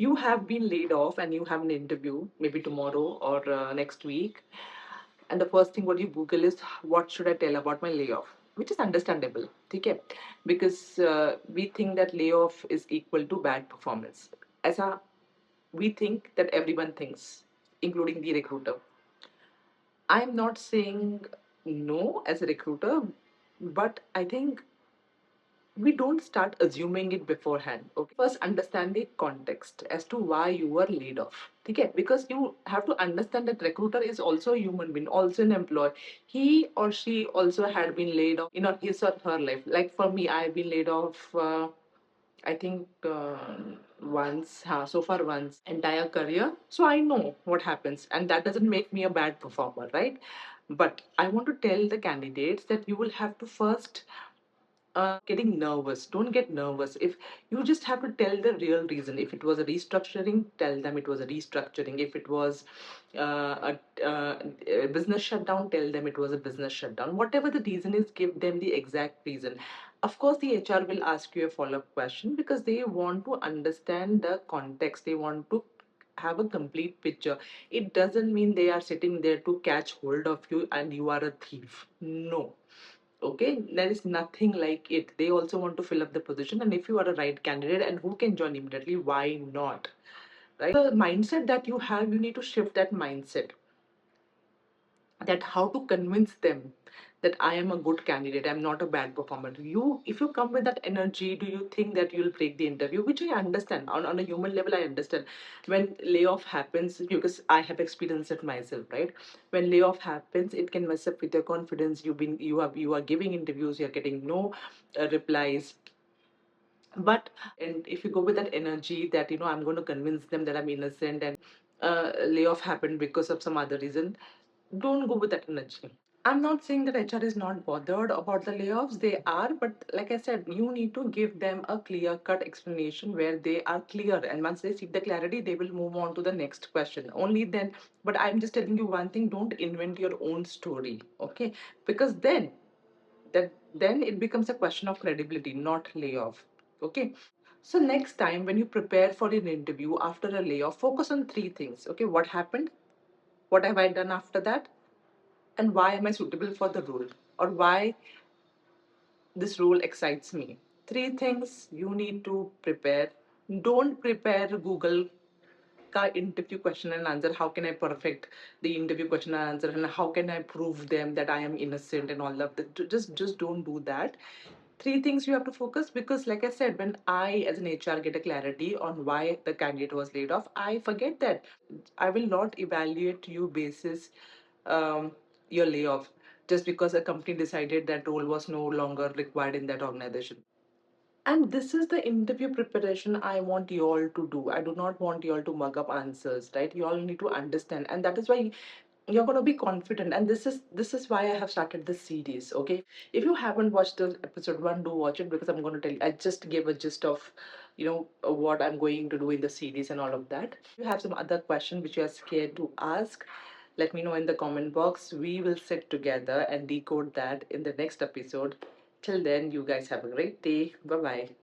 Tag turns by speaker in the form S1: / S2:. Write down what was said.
S1: You have been laid off and you have an interview maybe tomorrow or next week, and the first thing what you Google is what should I tell about my layoff, which is understandable, okay? Because we think that layoff is equal to bad performance. As a We think that everyone thinks, including the recruiter. I'm not saying no as a recruiter, but I think we don't start assuming it beforehand. Okay, first understand the context as to why you were laid off. Okay, because you have to understand that recruiter is also a human being, also an employee. He or she also had been laid off in his or her life. Like for me, I've been laid off. I think once, so far once, entire career. So I know what happens, and that doesn't make me a bad performer, right? But I want to tell the candidates that you will have to first getting nervous. Don't get nervous. If you just have to tell the real reason. If it was a restructuring, tell them it was a restructuring. If it was a business shutdown, tell them it was a business shutdown. Whatever the reason is, give them the exact reason. Of course, the HR will ask you a follow-up question because they want to understand the context. They want to have a complete picture. It doesn't mean they are sitting there to catch hold of you and you are a thief. No, okay, there is nothing like it. They also want to fill up the position, and if you are a right candidate and who can join immediately, why not? Right, the mindset that you have, you need to shift that mindset, that how to convince them that I am a good candidate, I'm not a bad performer. You, if you come with that energy, do you think that you'll break the interview? Which I understand. On a human level, I understand. When layoff happens, because I have experienced it myself, right? When layoff happens, it can mess up with your confidence. You are giving interviews, you're getting no replies. But and if you go with that energy that I'm going to convince them that I'm innocent, and layoff happened because of some other reason, don't go with that energy. I'm not saying that HR is not bothered about the layoffs. They are, but like I said, you need to give them a clear cut explanation where they are clear. And once they see the clarity, they will move on to the next question. Only then, but I'm just telling you one thing, don't invent your own story, okay? Because then it becomes a question of credibility, not layoff. Okay. So next time when you prepare for an interview after a layoff, focus on three things. Okay, what happened? What have I done after that? And why am I suitable for the role? Or why this role excites me? Three things you need to prepare. Don't prepare Google ka interview question and answer. How can I perfect the interview question and answer? And how can I prove them that I am innocent and all of that? Just don't do that. Three things you have to focus, because like I said, when I as an HR get a clarity on why the candidate was laid off, I forget that. I will not evaluate you basis um, your layoff just because a company decided that role was no longer required in that organization. And this is the interview preparation I want you all to do. I do not want you all to mug up answers, right? You all need to understand, and that is why you're going to be confident. And this is why I have started this series. Okay, if you haven't watched the episode one, do watch it, because I'm going to tell you. I just gave a gist of, what I'm going to do in the series and all of that. If you have some other question which you are scared to ask, let me know in the comment box. We will sit together and decode that in the next episode. Till then, you guys have a great day. Bye bye.